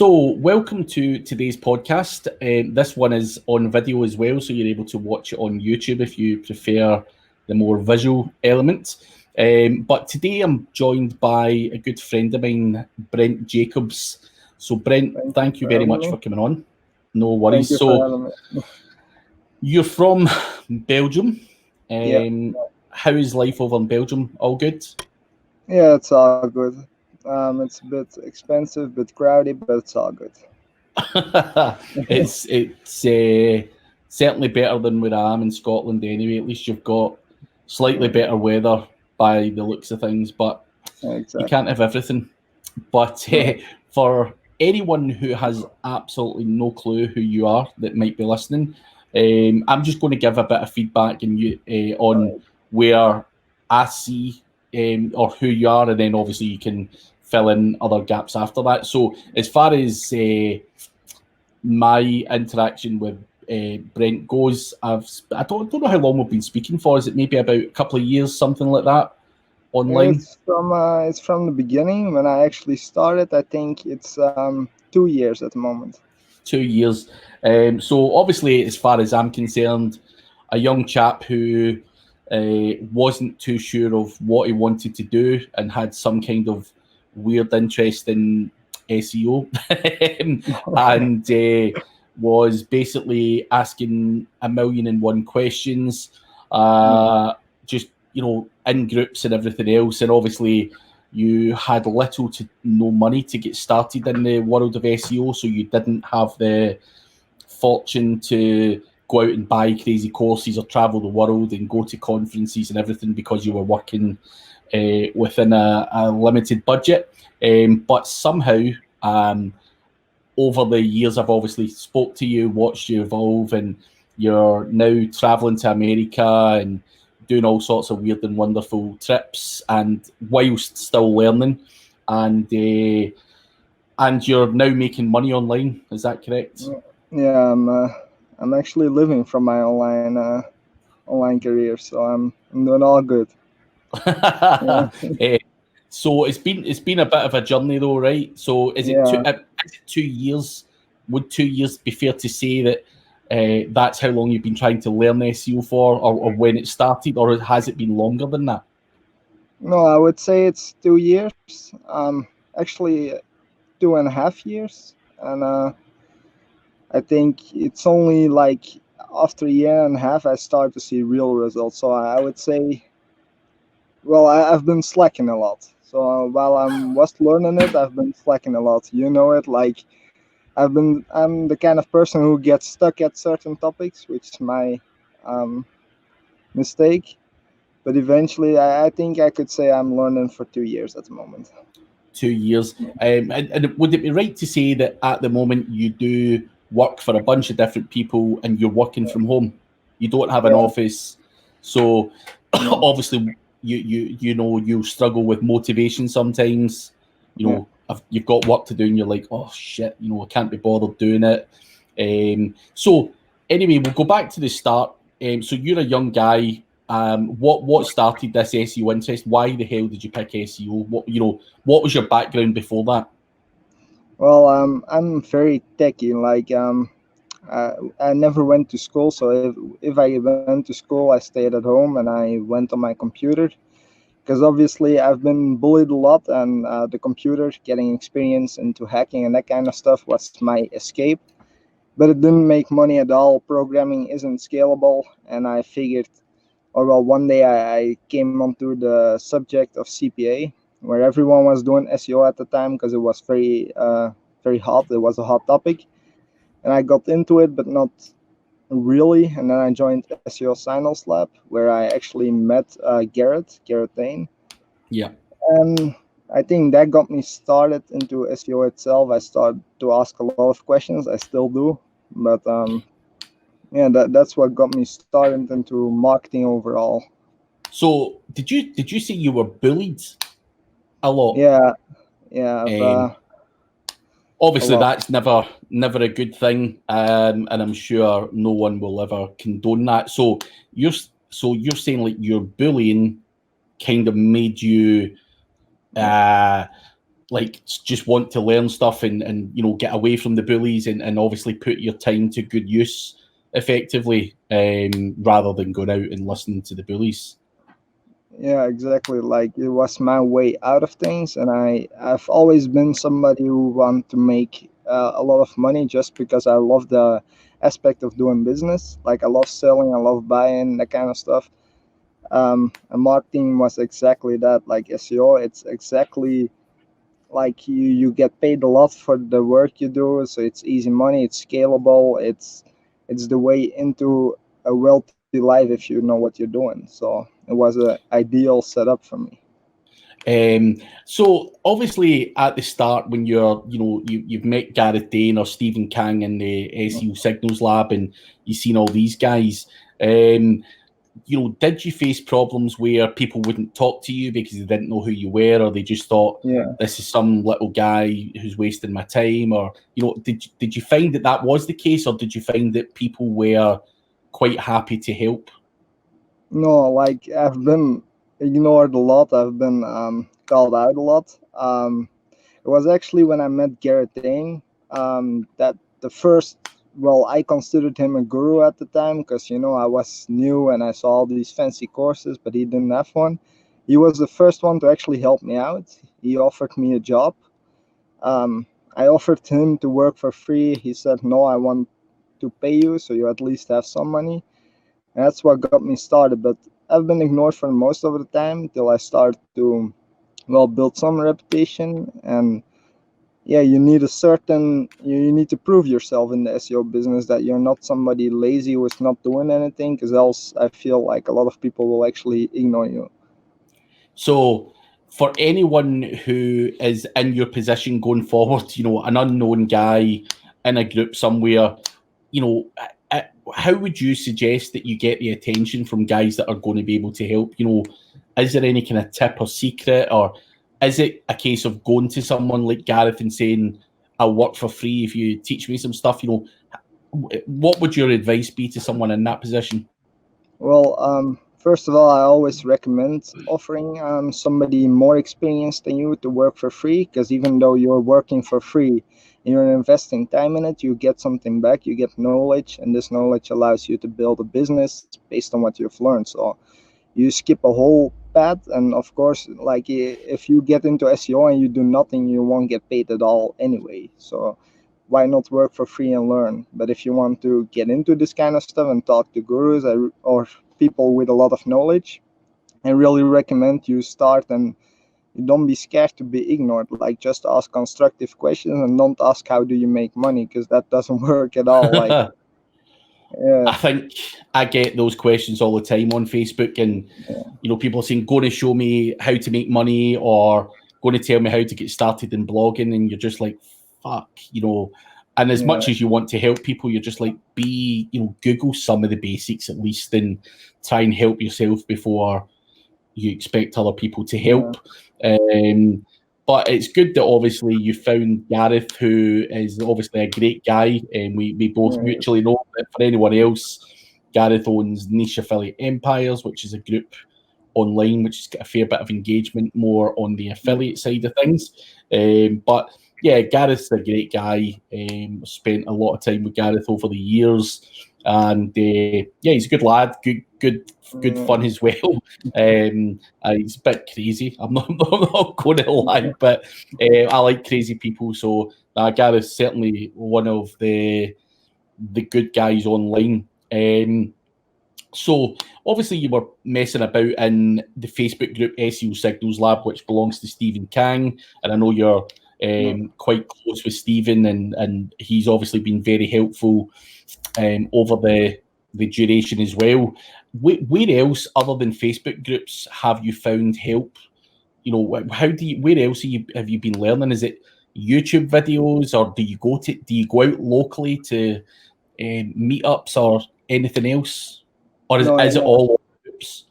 So, welcome to today's podcast. This one is on video as well, so you're able to watch it on YouTube if you prefer the more visual element. But today I'm joined by a good friend of mine, Brent Jacobs. So, Brent, thank you very much for coming on. No worries. Thank you for having me. You're from Belgium. Yeah. How is life over in Belgium? All good? Yeah, it's all good. It's a bit expensive, a bit crowded, but it's all good. It's certainly better than where I am in Scotland anyway. At least you've got slightly better weather by the looks of things, but Exactly. you can't have everything. But for anyone who has absolutely no clue who you are that might be listening, I'm just going to give a bit of feedback on where I see or who you are, and then obviously you can fill in other gaps after that. So as far as my interaction with Brent goes, I don't know how long we've been speaking for. Is it maybe about a couple of years, something like that, online? It's from the beginning when I actually started. I think it's 2 years at the moment. 2 years. So obviously, as far as I'm concerned, a young chap who wasn't too sure of what he wanted to do and had some kind of weird interest in SEO and was basically asking 1,000,001 questions, just, in groups and everything else. And obviously, you had little to no money to get started in the world of SEO, so you didn't have the fortune to go out and buy crazy courses or travel the world and go to conferences and everything because you were working within a limited budget. But somehow, over the years, I've obviously spoke to you, watched you evolve, and you're now traveling to America and doing all sorts of weird and wonderful trips, and whilst still learning, and you're now making money online. Is that correct? Yeah, I'm actually living from my online career, so I'm doing all good. So it's been a bit of a journey though, right? So is it 2 years? Would 2 years be fair to say that that's how long you've been trying to learn SEO for, or when it started, or has it been longer than that? No, I would say it's 2 years. Actually 2.5 years, and I think it's only like after a year and a half I start to see real results. So I would say, well, I've been slacking a lot. So while I was learning it, I've been slacking a lot. You know it, like I'm the kind of person who gets stuck at certain topics, which is my mistake. But eventually, I think I could say I'm learning for 2 years at the moment. 2 years. And would it be right to say that at the moment you do work for a bunch of different people and you're working from home? You don't have an office. So obviously you struggle with motivation sometimes. You've got work to do and you're like, oh shit, I can't be bothered doing it. So anyway, we'll go back to the start. So you're a young guy. What started this SEO interest? Why the hell did you pick SEO? What was your background before that? Well, I'm very techy. Like I never went to school, so if I went to school, I stayed at home and I went on my computer. Because obviously I've been bullied a lot, and the computer, getting experience into hacking and that kind of stuff was my escape. But it didn't make money at all. Programming isn't scalable, and I figured, one day I came onto the subject of CPA, where everyone was doing SEO at the time because it was very hot. It was a hot topic, and I got into it, but not really. And then I joined SEO Signals Lab, where I actually met Garrett Dane. Yeah. And I think that got me started into SEO itself. I started to ask a lot of questions. I still do, but that's what got me started into marketing overall. So did you say you were bullied a lot? Yeah. Obviously, that's never a good thing, and I'm sure no one will ever condone that. So you're saying like your bullying kind of made you like just want to learn stuff and you know, get away from the bullies and obviously put your time to good use effectively, rather than going out and listening to the bullies. Yeah, exactly. Like it was my way out of things, and I've always been somebody who want to make a lot of money just because I love the aspect of doing business. Like I love selling, I love buying, that kind of stuff. And marketing was exactly that. Like SEO, it's exactly like you get paid a lot for the work you do, so it's easy money, it's scalable, it's the way into a wealthy life if you know what you're doing. So it was a ideal setup for me. So obviously at the start, when you've met Gareth Dane or Stephen Kang in the SEO Signals Lab, and you've seen all these guys, did you face problems where people wouldn't talk to you because they didn't know who you were, or they just thought Yeah. this is some little guy who's wasting my time, or did you find that was the case, or did you find that people were quite happy to help? No, like I've been ignored a lot. I've been called out a lot. It was actually when I met Garrett Dane that the first, well, I considered him a guru at the time because, I was new and I saw all these fancy courses, but he didn't have one. He was the first one to actually help me out. He offered me a job. I offered him to work for free. He said, no, I want to pay you so you at least have some money. And that's what got me started. But I've been ignored for most of the time till I start to, well, build some reputation. And yeah, you need to prove yourself in the SEO business that you're not somebody lazy who is not doing anything, because else I feel like a lot of people will actually ignore you. So for anyone who is in your position going forward, an unknown guy in a group somewhere, how would you suggest that you get the attention from guys that are going to be able to help? Is there any kind of tip or secret, or is it a case of going to someone like Gareth and saying, I'll work for free if you teach me some stuff? What would your advice be to someone in that position? Well, first of all, I always recommend offering somebody more experienced than you to work for free, because even though you're working for free and you're investing time in it, you get something back, you get knowledge, and this knowledge allows you to build a business based on what you've learned. So you skip a whole path, and of course, like if you get into SEO and you do nothing, you won't get paid at all anyway. So why not work for free and learn? But if you want to get into this kind of stuff and talk to gurus or people with a lot of knowledge, I really recommend you start, and you don't be scared to be ignored. Like just ask constructive questions and don't ask how do you make money, because that doesn't work at all. Like yeah, I think I get those questions all the time on Facebook, and people are saying, "Going to show me how to make money," or "Going to tell me how to get started in blogging," and you're just like, "Fuck," And as yeah, much as you want to help people, you're just like, Google some of the basics at least, and try and help yourself before you expect other people to help. But it's good that obviously you found Gareth, who is obviously a great guy, and we both mutually know that. For anyone else, Gareth owns Niche Affiliate Empires, which is a group online which has got a fair bit of engagement more on the affiliate side of things. But yeah, Gareth's a great guy. Spent a lot of time with Gareth over the years, and yeah, he's a good lad. Good fun as well. He's a bit crazy. I'm not going to lie, but I like crazy people. So Gareth's certainly one of the good guys online. So obviously you were messing about in the Facebook group SEO Signals Lab, which belongs to Stephen Kang, and I know you're quite close with Stephen, and he's obviously been very helpful over the duration as well. Where else other than Facebook groups have you found help? Where else have you been learning? Is it YouTube videos, or do you go out locally to meetups or anything else, or no, is it all groups?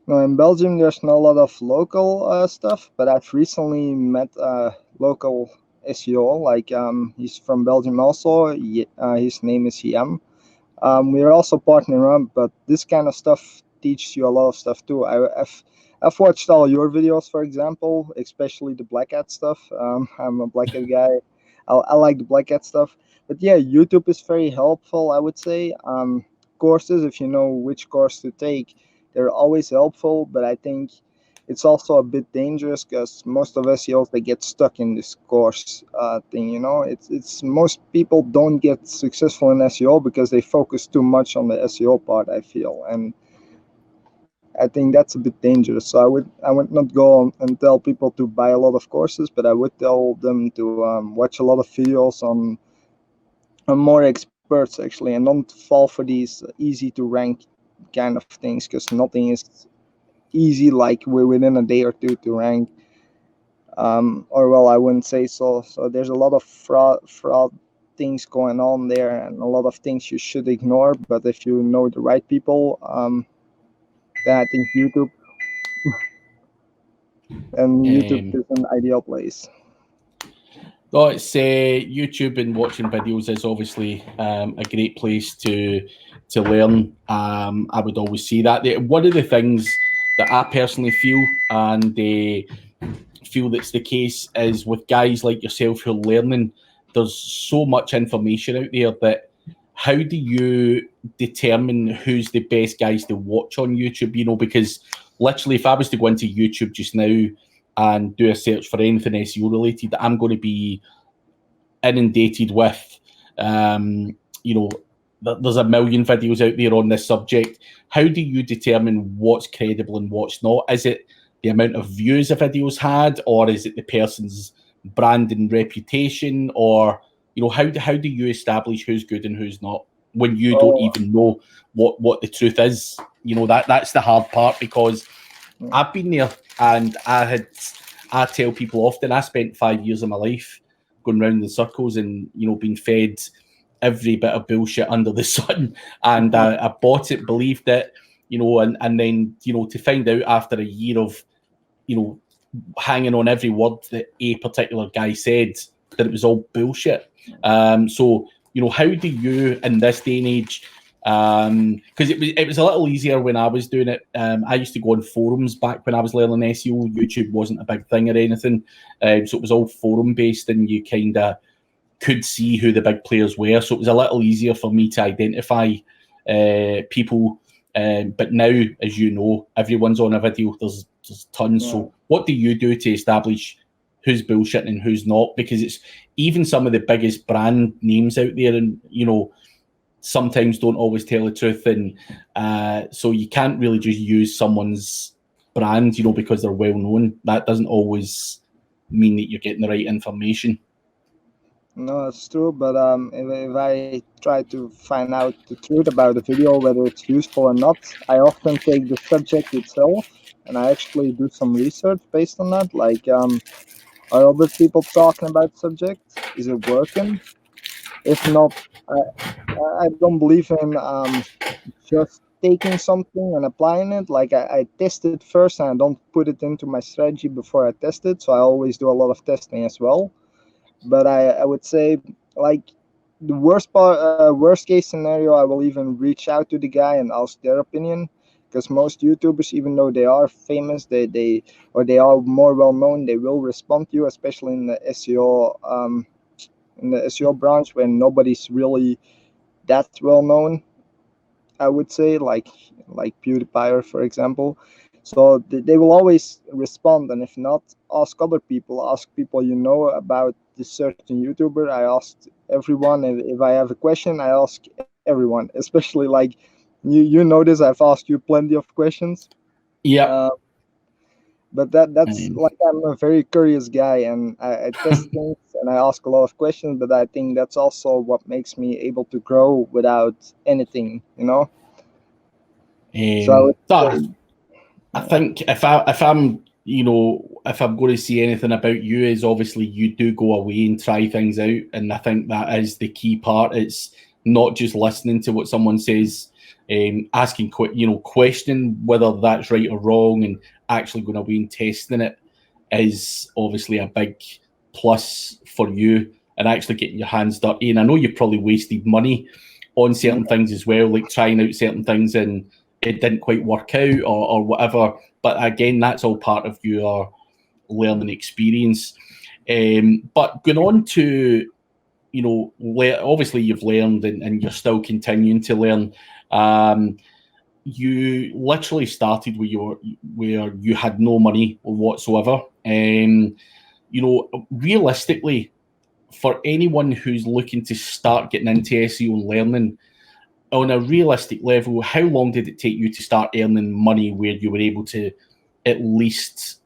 No, in Belgium, there's not a lot of local stuff, but I've recently met a local SEO. Like he's from Belgium also. His name is Yam. We're also partnering up, but this kind of stuff teaches you a lot of stuff too. I've watched all your videos, for example, especially the Black Hat stuff. I'm a Black Hat guy. I like the Black Hat stuff. But yeah, YouTube is very helpful, I would say. Courses, if you know which course to take, they're always helpful. But I think it's also a bit dangerous because most of SEOs, they get stuck in this course thing. You know, it's most people don't get successful in SEO because they focus too much on the SEO part, I feel, and I think that's a bit dangerous. So I would not go on and tell people to buy a lot of courses, but I would tell them to watch a lot of videos on more experts actually, and don't fall for these easy to rank kind of things, because nothing is easy like within a day or two to rank. Or well, I wouldn't say so. So there's a lot of fraud things going on there, and a lot of things you should ignore. But if you know the right people, then I think YouTube Um, is an ideal place. No, it's YouTube, and watching videos is obviously a great place to learn. I would always see that. One of the things that I personally feel, and feel that's the case, is with guys like yourself who are learning, there's so much information out there that how do you determine who's the best guys to watch on YouTube? You know, because literally, if I was to go into YouTube just now and do a search for anything SEO related, I'm going to be inundated with, you know, there's a million videos out there on this subject. How do you determine what's credible and what's not? Is it the amount of views a video's had, or is it the person's brand and reputation, or you know, how do you establish who's good and who's not when you don't Well, even know what the truth is? You know, that's the hard part, because I've been there, and I tell people often, I spent 5 years of my life going round in circles and, you know, being fed every bit of bullshit under the sun. And I bought it, believed it, you know, and then, you know, to find out after a year of, you know, hanging on every word that a particular guy said, that it was all bullshit. So, you know, how do you, in this day and age, because it was a little easier when I was doing it. I used to go on forums back when I was learning SEO. YouTube wasn't a big thing or anything, so it was all forum based, and you kind of could see who the big players were. So it was a little easier for me to identify people. But now, as you know, everyone's on a video. There's tons. yeah. So what do you do to establish who's bullshitting and who's not? Because it's even some of the biggest brand names out there, and you know, sometimes don't always tell the truth, and so you can't really just use someone's brand, you know, because they're well known. That doesn't always mean that you're getting the right information. No, it's true. But if I try to find out the truth about the video, whether it's useful or not, I often take the subject itself and I actually do some research based on that. Like, are other people talking about the subject? Is it working? If not, I don't believe in just taking something and applying it. Like, I test it first and I don't put it into my strategy before I test it. So I always do a lot of testing as well. But I would say, like, the worst case scenario, I will even reach out to the guy and ask their opinion, because most YouTubers, even though they are famous, they or they are more well known, they will respond to you, especially in the SEO branch, when nobody's really that well known, I would say, like PewDiePie, for example. So they will always respond, and if not, ask other people, ask people you know about this certain YouTuber. I asked everyone. If I have a question, I ask everyone, especially like you notice I've asked you plenty of questions. Yep. Uh, but that's like, I'm a very curious guy, and I test things and I ask a lot of questions. But I think that's also what makes me able to grow without anything, you know. So I would I say, think if I'm, you know, if I'm going to see anything about you, is obviously you do go away and try things out, and I think that is the key part. It's not just listening to what someone says, asking, you know, questioning whether that's right or wrong, and actually going away and testing it is obviously a big plus for you, and actually getting your hands dirty. And I know you've probably wasted money on certain things as well, like trying out certain things and it didn't quite work out or whatever. But again, that's all part of your learning experience. But going on to, obviously you've learned and you're still continuing to learn. You literally started where you had no money whatsoever. Realistically, for anyone who's looking to start getting into SEO and learning, on a realistic level, how long did it take you to start earning money where you were able to at least,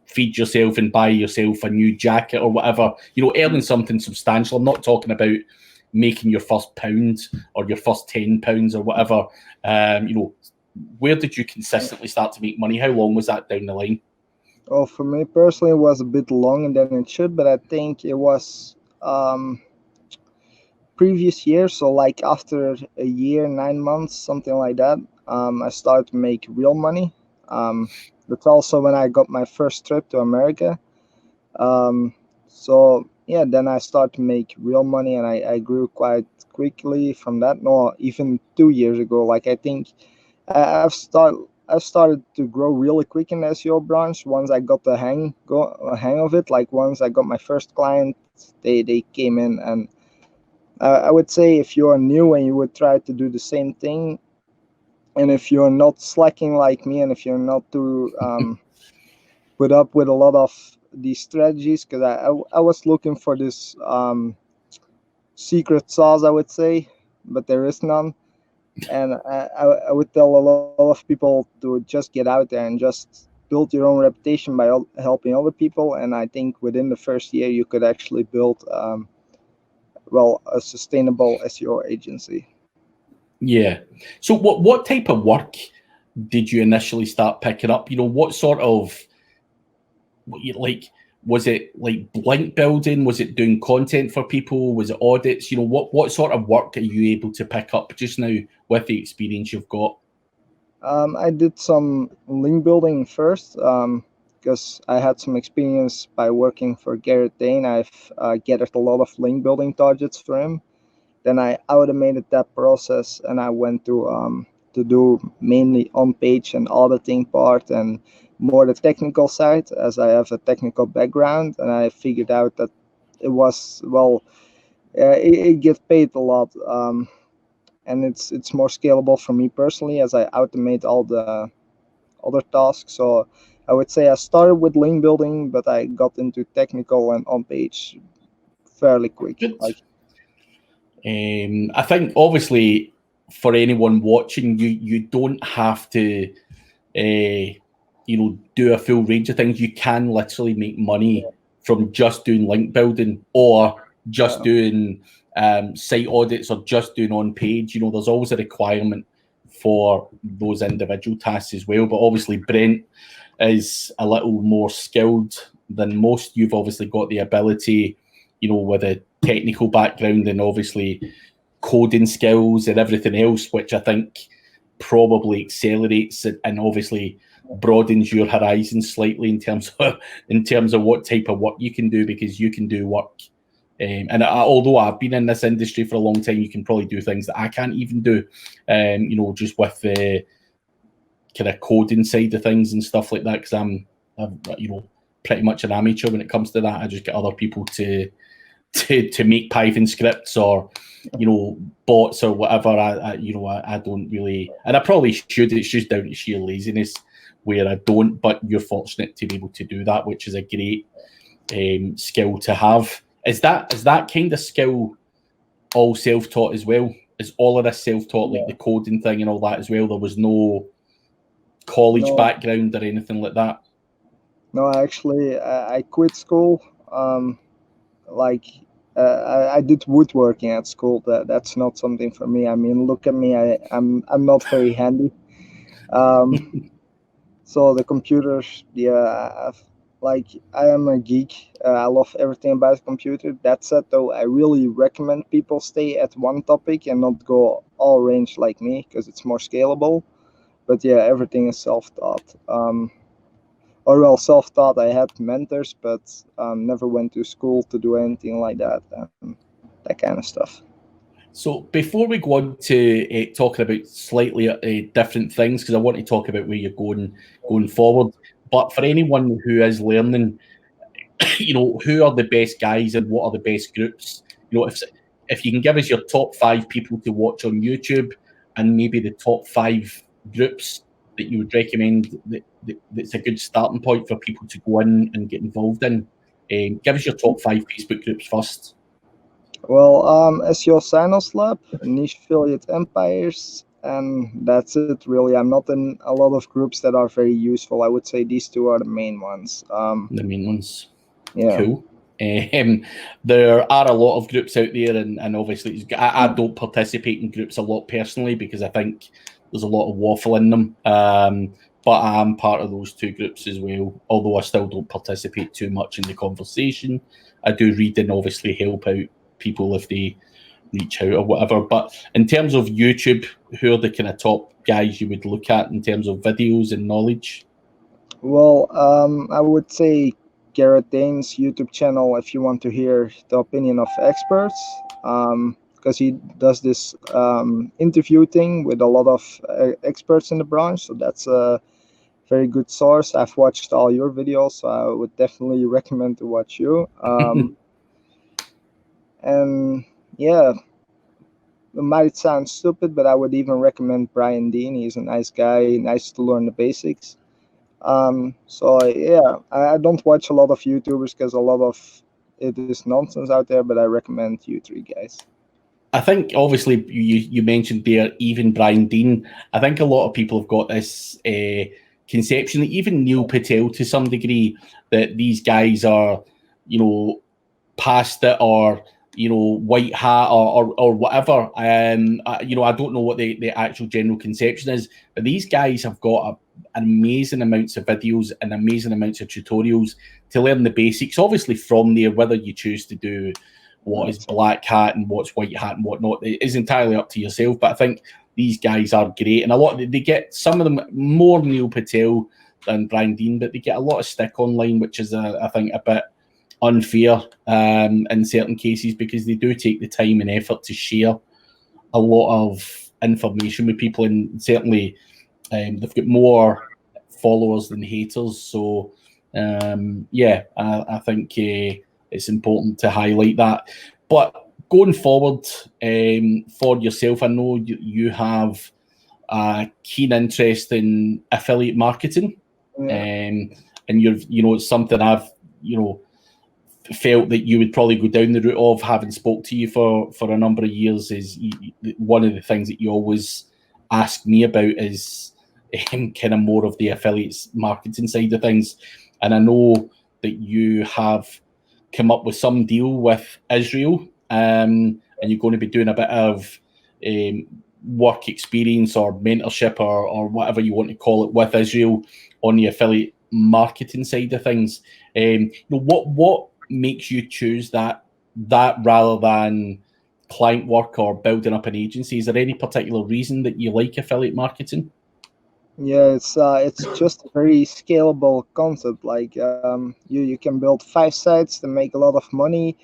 feed yourself and buy yourself a new jacket or whatever, earning something substantial? I'm not talking about making your first pound or your first £10 or whatever. Where did you consistently start to make money? How long was that down the line? Well, for me personally, it was a bit longer than it should, but I think it was previous year. So like after a year, 9 months, something like that, I started to make real money. That's also when I got my first trip to America. So yeah, then I started to make real money, and I grew quite quickly from that. No, even 2 years ago, like I think I've started to grow really quick in the SEO branch once I got the hang of it. Like once I got my first client, they came in, and I would say if you are new and you would try to do the same thing, and if you're not slacking like me, and if you're not too put up with a lot of these strategies, because I was looking for this secret sauce, I would say, but there is none. And I would tell a lot of people to just get out there and just build your own reputation by helping other people. And I think within the first year you could actually build a sustainable SEO agency. Yeah. So what type of work did you initially start picking up? What sort of, was it like link building? Was it doing content for people? Was it audits? What sort of work are you able to pick up just now with the experience you've got? I did some link building first because I had some experience by working for Garrett Dane. I've gathered a lot of link building targets for him. Then I automated that process, and I went to do mainly on-page and auditing part and more the technical side, as I have a technical background. And I figured out that it was it gets paid a lot, and it's more scalable for me personally as I automate all the other tasks. So I would say I started with link building, but I got into technical and on-page fairly quick. Good. I think obviously for anyone watching, you don't have to do a full range of things. You can literally make money from just doing link building or just doing site audits or just doing on page. There's always a requirement for those individual tasks as well. But obviously Brent is a little more skilled than most. You've obviously got the ability, with a technical background and obviously coding skills and everything else, which I think probably accelerates and obviously broadens your horizons slightly in terms of what type of work you can do, because you can do work. Although I've been in this industry for a long time, you can probably do things that I can't even do, just with the kind of coding side of things and stuff like that, because I'm pretty much an amateur when it comes to that. I just get other people to make Python scripts or bots or whatever. I don't really, and I probably should. It's just down to sheer laziness where I don't. But you're fortunate to be able to do that, which is a great skill to have. Is that kind of skill all self-taught as well? Is all of this self-taught, like the coding thing and all that as well? There was no college background or anything like that? No, actually, I quit school. I did woodworking at school. That's not something for me. I mean, look at me. I'm not very handy. So the computers, I am a geek. I love everything about the computer. That said, though, I really recommend people stay at one topic and not go all range like me, because it's more scalable. But yeah, everything is self-taught. Self-taught. I had mentors, but never went to school to do anything like that. That kind of stuff. So before we go on to talking about slightly different things, because I want to talk about where you're going forward. But for anyone who is learning, who are the best guys and what are the best groups? If you can give us your top 5 people to watch on YouTube and maybe the top 5 groups that you would recommend that's a good starting point for people to go in and get involved in. Give us your top 5 Facebook groups first. Well, SEO Signos Lab, Niche Affiliate Empires, and that's it really. I'm not in a lot of groups that are very useful. I would say these 2 are the main ones. The main ones. Yeah. Cool. There are a lot of groups out there, and obviously I don't participate in groups a lot personally because I think there's a lot of waffle in them. But I am part of those 2 groups as well, although I still don't participate too much in the conversation. I do read and obviously help out people if they reach out or whatever. But in terms of YouTube, who are the kind of top guys you would look at in terms of videos and knowledge? Well, I would say Garrett Dane's YouTube channel if you want to hear the opinion of experts, because he does this interview thing with a lot of experts in the branch. So that's a very good source. I've watched all your videos, so I would definitely recommend to watch you. And yeah, it might sound stupid, but I would even recommend Brian Dean. He's a nice guy, nice to learn the basics. So yeah, I don't watch a lot of YouTubers because a lot of it is nonsense out there, but I recommend you 3 guys. I think obviously you mentioned there even Brian Dean. I think a lot of people have got this conception that even Neil Patel to some degree that these guys are, past it or white hat or whatever. I don't know what the actual general conception is, but these guys have got an amazing amounts of videos and amazing amounts of tutorials to learn the basics. Obviously, from there, whether you choose to do what is black hat and what's white hat and whatnot, it is entirely up to yourself. But I think these guys are great, and they get some of them more Neil Patel than Brian Dean, but they get a lot of stick online, which is I think a bit unfair in certain cases because they do take the time and effort to share a lot of information with people, and certainly they've got more followers than haters. So I think it's important to highlight that. But going forward for yourself, I know you have a keen interest in affiliate marketing, and it's something I've felt that you would probably go down the route of, having spoke to you for a number of years. Is one of the things that you always ask me about is kind of more of the affiliates marketing side of things. And I know that you have come up with some deal with Israel, and you're going to be doing a bit of work experience or mentorship or whatever you want to call it with Israel on the affiliate marketing side of things. What makes you choose that rather than client work or building up an agency? Is there any particular reason that you like affiliate marketing? Yeah, it's just a very scalable concept. Like you can build 5 sites to make a lot of money,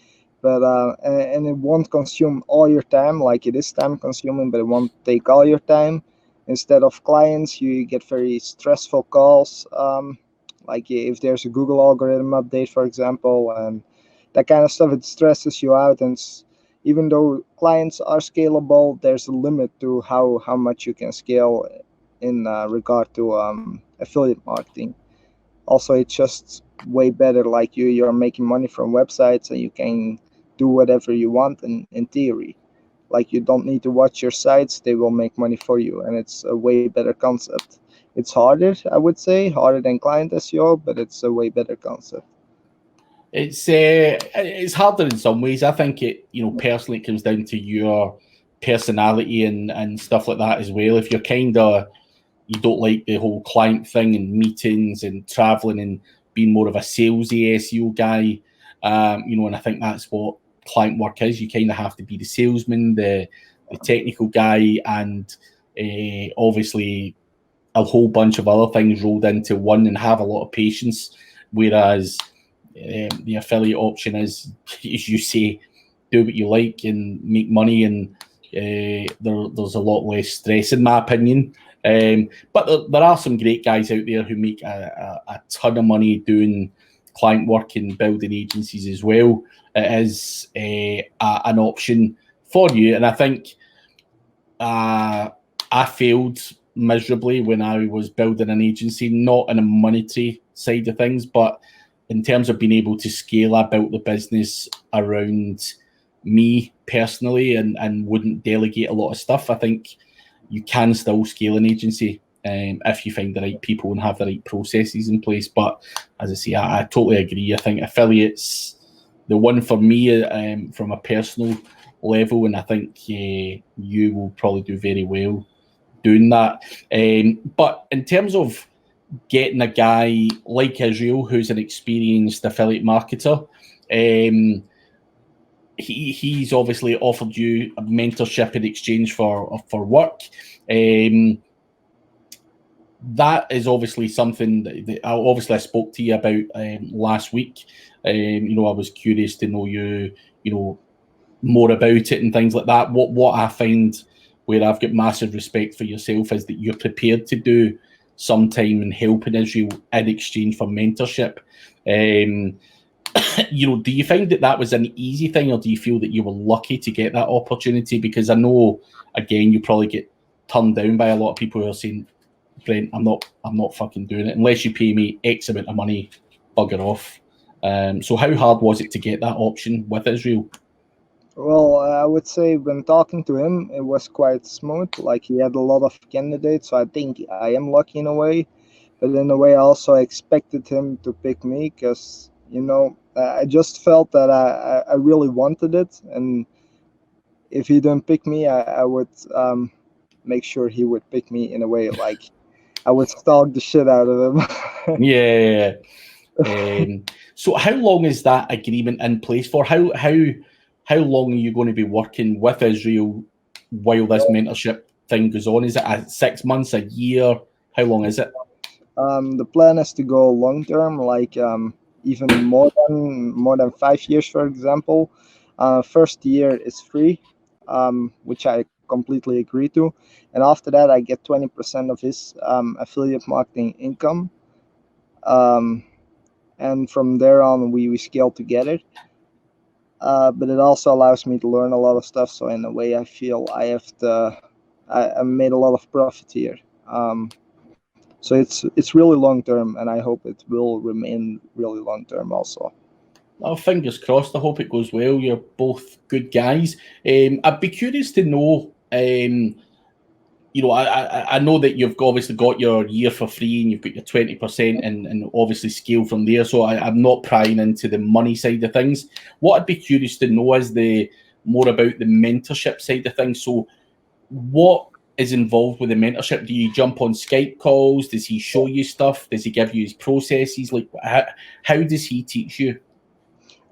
but and it won't consume all your time. Like it is time consuming, but it won't take all your time. Instead of clients, you get very stressful calls. Like if there's a Google algorithm update, for example, and that kind of stuff, it stresses you out. And even though clients are scalable, there's a limit to how much you can scale in regard to affiliate marketing. Also, it's just way better. Like you're making money from websites, and you can do whatever you want in theory. Like you don't need to watch your sites; they will make money for you, and it's a way better concept. It's harder, I would say, harder than client SEO, but it's a way better concept. It's harder in some ways. I think it, personally, it comes down to your personality and stuff like that as well. If you're you don't like the whole client thing and meetings and traveling and being more of a salesy SEO guy, and I think that's what client work is. You kind of have to be the salesman, the technical guy, and obviously a whole bunch of other things rolled into one, and have a lot of patience. Whereas the affiliate option is, as you say, do what you like and make money, and there's a lot less stress, in my opinion. But there are some great guys out there who make a ton of money doing client work and building agencies as well. It is an option for you. And I think I failed miserably when I was building an agency, not in a monetary side of things, but in terms of being able to scale. I built the business around me personally and wouldn't delegate a lot of stuff. I think you can still scale an agency if you find the right people and have the right processes in place. But as I say, I totally agree. I think affiliates the one for me from a personal level, and I think you will probably do very well doing that. But in terms of getting a guy like Israel, who's an experienced affiliate marketer, he's obviously offered you a mentorship in exchange for work. That is obviously something that I spoke to you about last week. I was curious to know you more about it and things like that. What I find where I've got massive respect for yourself is that you're prepared to do some time in helping Israel in exchange for mentorship. Do you find that was an easy thing, or do you feel that you were lucky to get that opportunity? Because I know, again, you probably get turned down by a lot of people who are saying, Brent, I'm not fucking doing it unless you pay me X amount of money, bugger off. So how hard was it to get that option with Israel? Well, I would say when talking to him, it was quite smooth. Like, he had a lot of candidates, so I think I am lucky in a way. But in a way, I also expected him to pick me because, I just felt that I really wanted it. And if he didn't pick me, I would make sure he would pick me in a way. Like, I would stalk the shit out of him. Yeah. So how long is that agreement in place for? How long are you going to be working with Israel while this mentorship thing goes on? Is it 6 months, a year? How long is it? The plan is to go long term, like even more than 5 years, for example. First year is free, which I completely agree to, and after that I get 20% of his affiliate marketing income, and from there on we scale together. But it also allows me to learn a lot of stuff. So in a way, I feel I made a lot of profit here. So it's really long term, and I hope it will remain really long term also. Oh, fingers crossed. I hope it goes well. You're both good guys. I'd be curious to know. I know that you've obviously got your year for free and you've got your 20% and obviously scale from there. So I'm not prying into the money side of things. What I'd be curious to know is more about the mentorship side of things. So what is involved with the mentorship? Do you jump on Skype calls? Does he show you stuff? Does he give you his processes? Like, how does he teach you?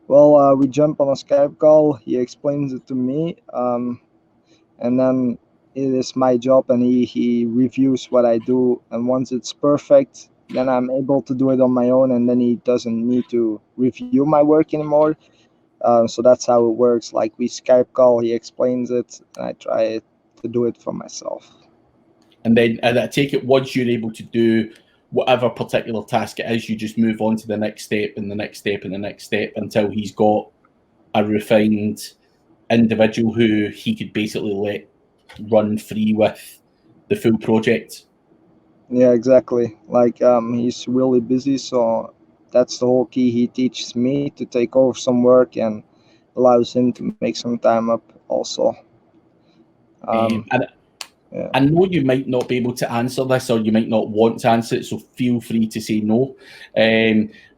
Well, we jump on a Skype call. He explains it to me, and then it is my job, and he reviews what I do. And once it's perfect, then I'm able to do it on my own, and then he doesn't need to review my work anymore. So that's how it works. Like, we Skype call, he explains it, and I try to do it for myself. And then I take it once you're able to do whatever particular task it is, you just move on to the next step and the next step and the next step until he's got a refined individual who he could basically let run free with the full project. Yeah, exactly. Like, he's really busy, so that's the whole key. He teaches me to take over some work and allows him to make some time up also. And Yeah. I know you might not be able to answer this, or you might not want to answer it, so feel free to say no.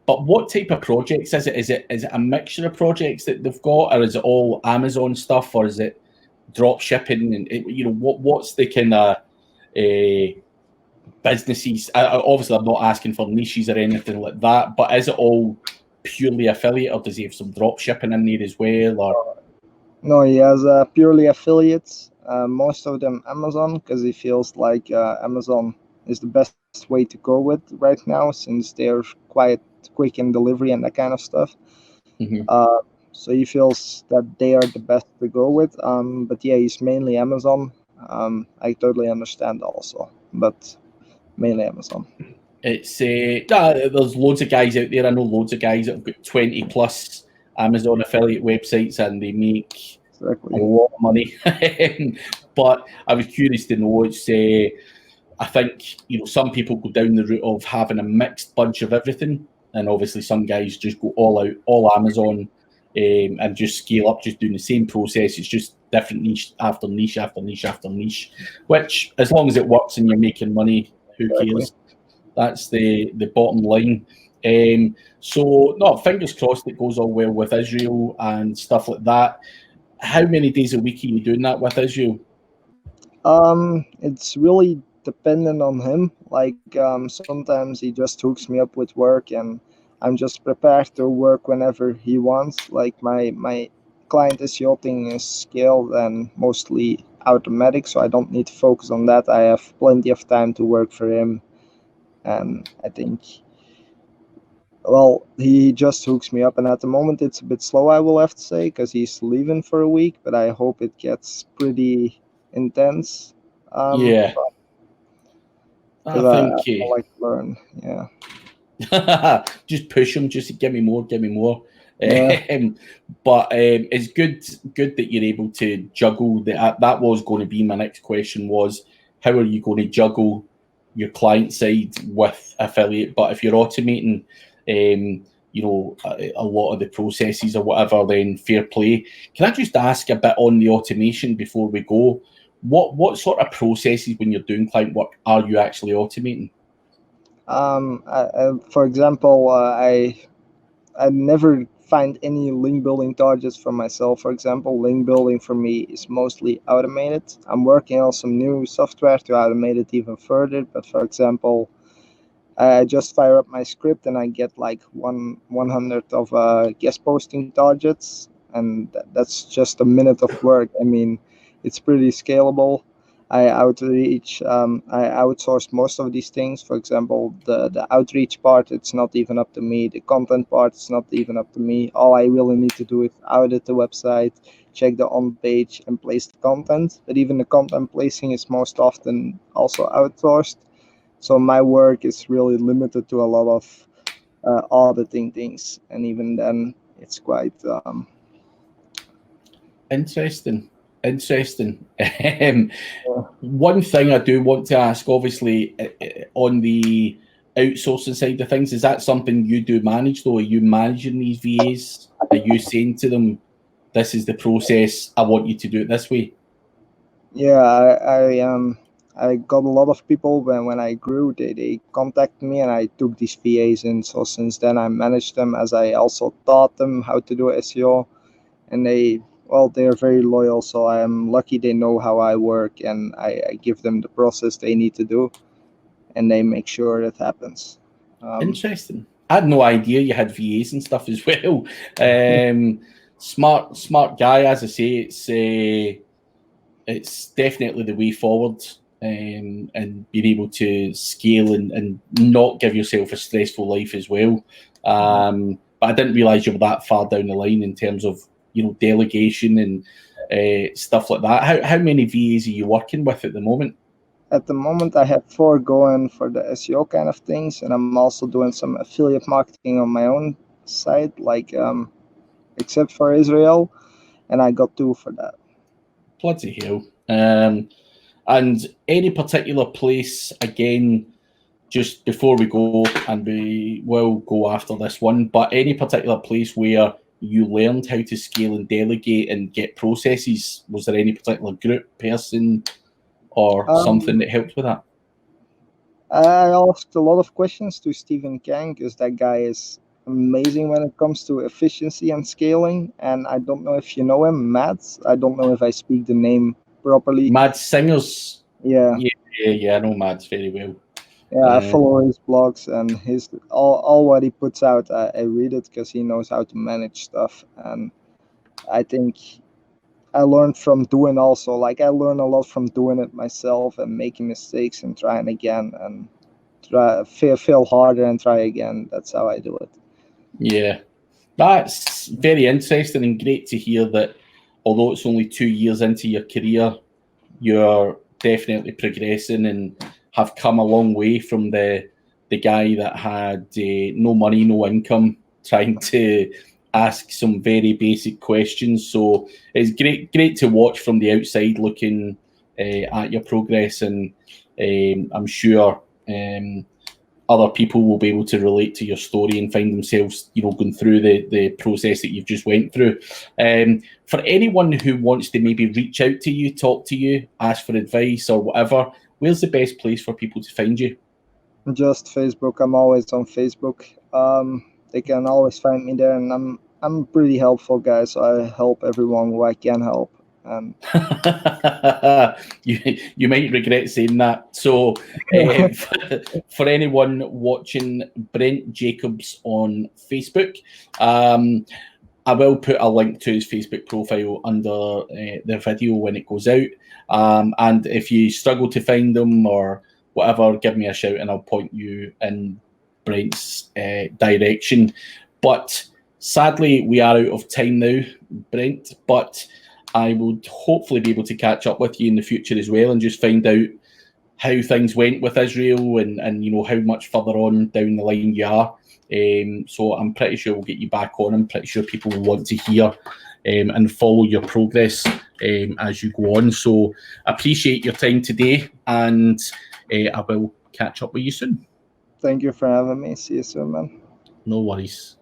But what type of projects is it? Is it a mixture of projects that they've got, or is it all Amazon stuff, or is it drop shipping? And what's the kind of businesses? Obviously, I'm not asking for niches or anything like that, but is it all purely affiliate, or does he have some drop shipping in there as well? Or No, he has purely affiliates. Most of them Amazon, because he feels like Amazon is the best way to go with right now, since they're quite quick in delivery and that kind of stuff. Mhm. So he feels that they are the best to go with. But yeah, he's mainly Amazon. I totally understand also, but mainly Amazon. It's there's loads of guys out there. I know loads of guys that have got 20 plus Amazon affiliate websites and they make a Exactly. lot of money. But I was curious to know. It's I think some people go down the route of having a mixed bunch of everything, and obviously some guys just go all out, all Amazon, and just scale up, just doing the same process. It's just different niche after niche after niche after niche. Which, as long as it works and you're making money, who Exactly. cares? That's the bottom line. So, no, fingers crossed it goes all well with Israel and stuff like that. How many days a week are you doing that with Israel? It's really dependent on him. Like sometimes he just hooks me up with work, and I'm just prepared to work whenever he wants. Like my client SEO thing is scaled and mostly automatic, so I don't need to focus on that. I have plenty of time to work for him, and I think, well, he just hooks me up, and at the moment it's a bit slow, I will have to say, because he's leaving for a week, but I hope it gets pretty intense. Yeah, Because I I think like to learn. Yeah. just push them, just give me more, give me more. Yeah. But it's good that you're able to juggle that. That was going to be my next question: was how are you going to juggle your client side with affiliate? But if you're automating, a lot of the processes or whatever, then fair play. Can I just ask a bit on the automation before we go? What sort of processes when you're doing client work are you actually automating? For example, I never find any link building targets for myself. For example, link building for me is mostly automated. I'm working on some new software to automate it even further. But for example, I just fire up my script and I get like 100 of guest posting targets, and that's just a minute of work. I mean, it's pretty scalable. I outsource most of these things. For example, the outreach part, it's not even up to me. The content part, it's not even up to me. All I really need to do is audit the website, check the on page, and place the content. But even the content placing is most often also outsourced. So my work is really limited to a lot of auditing things, and even then, it's quite. Interesting. Interesting. One thing I do want to ask, obviously, on the outsourcing side of things, is that something you do manage, though? Are you managing these VAs? Are you saying to them, this is the process, I want you to do it this way? Yeah, I got a lot of people when I grew. They contacted me, and I took these VAs in. So since then, I managed them as I also taught them how to do SEO, and they're very loyal. So I'm lucky they know how I work, and I give them the process they need to do, and they make sure it happens. Interesting. I had no idea you had VAs and stuff as well. Smart guy, as I say. It's definitely the way forward, and being able to scale and not give yourself a stressful life as well. But I didn't realize you were that far down the line in terms of delegation and stuff like that. How many VAs are you working with at the moment? At the moment, I have 4 going for the SEO kind of things, and I'm also doing some affiliate marketing on my own side, like except for Israel, and I got 2 for that. Bloody hell. And any particular place, again, just before we go, and we will go after this one, but any particular place where you learned how to scale and delegate and get processes? Was there any particular group, person, or something Um, that helped with that? I asked a lot of questions to Stephen Kang because that guy is amazing when it comes to efficiency and scaling. And I don't know if you know him, Matt. I don't know if I speak the name properly. Mad Singers. Yeah. Yeah, I know Mads very well. Yeah, I follow his blogs and his all what he puts out. I read it because he knows how to manage stuff, and I think I learned from doing also. Like I learn a lot from doing it myself and making mistakes and trying again and fail harder and try again. That's how I do it. Yeah. That's very interesting and great to hear that although it's only 2 years into your career, you're definitely progressing and have come a long way from the guy that had no money, no income, trying to ask some very basic questions. So it's great to watch from the outside, looking at your progress, and I'm sure other people will be able to relate to your story and find themselves, going through the process that you've just went through. For anyone who wants to maybe reach out to you, talk to you, ask for advice or whatever, where's the best place for people to find you? Just Facebook. I'm always on Facebook. They can always find me there, and I'm pretty helpful guy, so I help everyone who I can help. And you might regret saying that. So, for anyone watching Brent Jacobs on Facebook, I will put a link to his Facebook profile under the video when it goes out. And if you struggle to find them or whatever, give me a shout and I'll point you in Brent's direction. But sadly, we are out of time now, Brent. But I will hopefully be able to catch up with you in the future as well and just find out how things went with Israel and how much further on down the line you are. So I'm pretty sure we'll get you back on. I'm pretty sure people will want to hear and follow your progress as you go on. So appreciate your time today, and I will catch up with you soon. thank you for having me. See you soon, man. No worries.